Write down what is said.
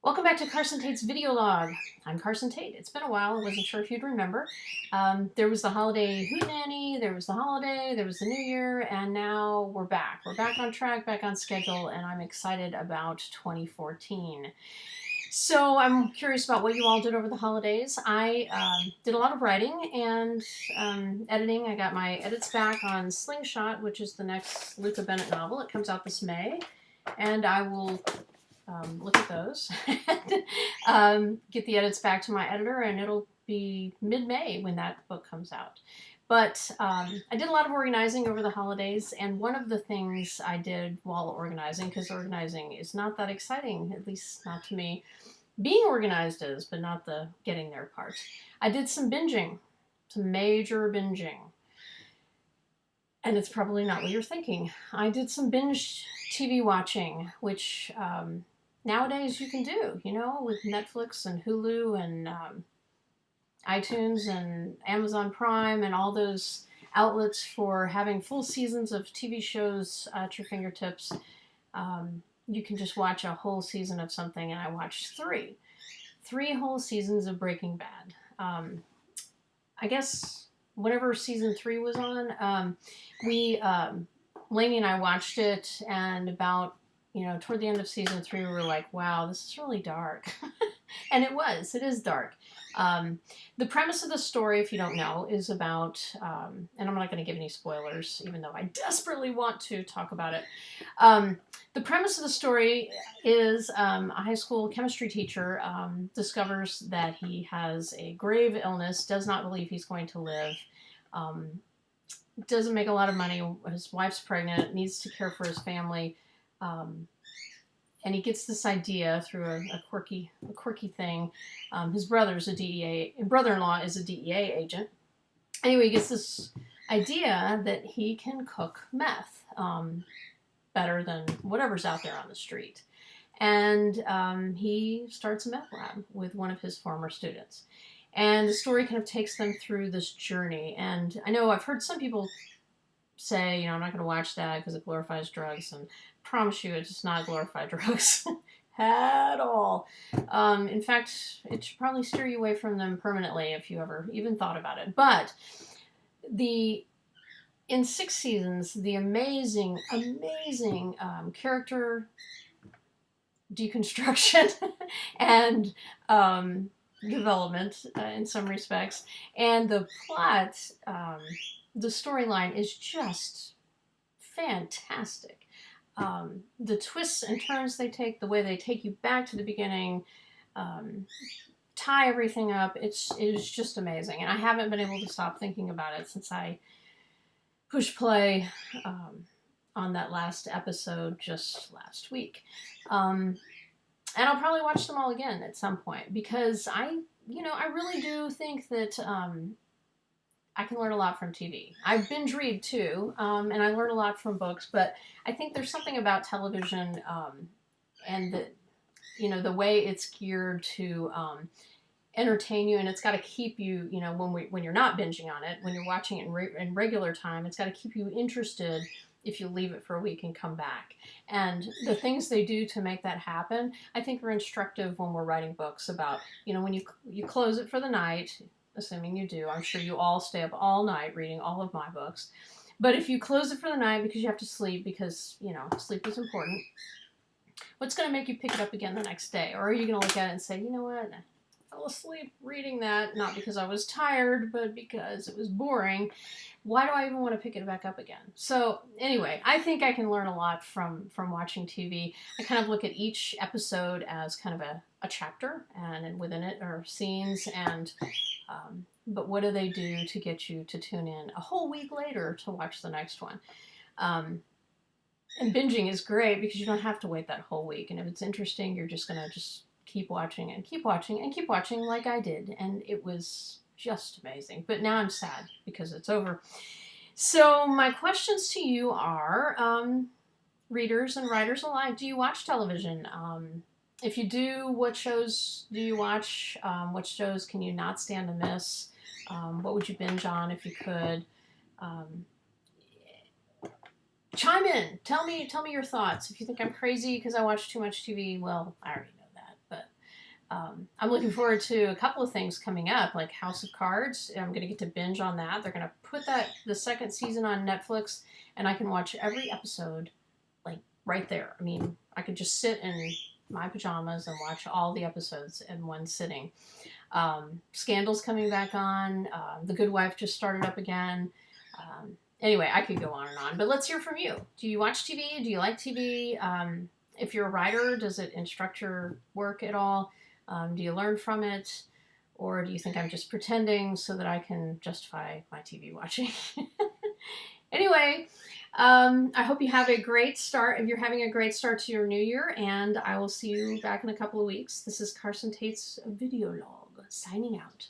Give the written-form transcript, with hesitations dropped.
Welcome back to Carson Tate's video log. I'm Carson Tate. It's been a while. I wasn't sure if you'd remember. There was the holiday hootenanny, there was the holiday, there was the new year, and now we're back. We're back on track, back on schedule, and I'm excited about 2014. So I'm curious about what you all did over the holidays. I did a lot of writing and editing. I got my edits back on Slingshot, which is the next Luca Bennett novel. It comes out this May, and I will look at those and get the edits back to my editor, and it'll be mid-May when that book comes out. But I did a lot of organizing over the holidays, and one of the things I did while organizing, because organizing is not that exciting, at least not to me. Being organized is, but not the getting there part. I did some binging, some major binging. And it's probably not what you're thinking. I did some binge TV watching, which nowadays you can do, you know, with Netflix and Hulu and iTunes and Amazon Prime and all those outlets for having full seasons of TV shows at your fingertips. You can just watch a whole season of something, and I watched three whole seasons of Breaking Bad. I guess whenever season 3 was on, Lainey and I watched it, and about, toward the end of season 3, we were like, wow, this is really dark. And it is dark. The premise of the story, if you don't know, is about, and I'm not going to give any spoilers, even though I desperately want to talk about it. The premise of the story is a high school chemistry teacher discovers that he has a grave illness, does not believe he's going to live, doesn't make a lot of money, his wife's pregnant, needs to care for his family, and he gets this idea through a quirky thing. His brother-in-law is a DEA agent. Anyway, he gets this idea that he can cook meth better than whatever's out there on the street. And he starts a meth lab with one of his former students. And the story kind of takes them through this journey. And I know I've heard some people say, I'm not going to watch that because it glorifies drugs. And I promise you, it does not glorify drugs at all. In fact, it should probably steer you away from them permanently if you ever even thought about it. But in 6 seasons, the amazing character deconstruction and development in some respects, and the plot, the storyline is just fantastic. The twists and turns they take, the way they take you back to the beginning, tie everything up, it is just amazing. And I haven't been able to stop thinking about it since I pushed play on that last episode just last week. And I'll probably watch them all again at some point, because I really do think that I can learn a lot from TV. I binge read too, and I learn a lot from books, but I think there's something about television and the way it's geared to entertain you, and it's got to keep you, when you're not binging on it, when you're watching it in regular time, it's got to keep you interested if you leave it for a week and come back. And the things they do to make that happen, I think are instructive when we're writing books about, when you close it for the night, assuming you do. I'm sure you all stay up all night reading all of my books. But if you close it for the night because you have to sleep, because, sleep is important, what's going to make you pick it up again the next day? Or are you going to look at it and say, you know what, I fell asleep reading that, not because I was tired, but because it was boring. Why do I even want to pick it back up again? So anyway, I think I can learn a lot from watching TV. I kind of look at each episode as kind of a chapter, and within it are scenes, and but what do they do to get you to tune in a whole week later to watch the next one? And binging is great because you don't have to wait that whole week. And if it's interesting, you're just going to keep watching and keep watching and keep watching like I did. And it was just amazing. But now I'm sad because it's over. So my questions to you are, readers and writers alike, do you watch television? If you do, what shows do you watch? What shows can you not stand to miss? What would you binge on if you could? Chime in. Tell me your thoughts. If you think I'm crazy because I watch too much TV, well, I already know that. But I'm looking forward to a couple of things coming up, like House of Cards. I'm going to get to binge on that. They're going to put the second season on Netflix, and I can watch every episode like right there. I mean, I could just sit in my pajamas and watch all the episodes in one sitting. Scandal's coming back on. The Good Wife just started up again. Anyway, I could go on and on, but let's hear from you. Do you watch TV? Do you like TV? If you're a writer, does it instruct your work at all? Do you learn from it? Or do you think I'm just pretending so that I can justify my TV watching? Anyway, I hope you have a great start. If you're having a great start to your new year, and I will see you back in a couple of weeks. This is Carson Tate's video log, signing out.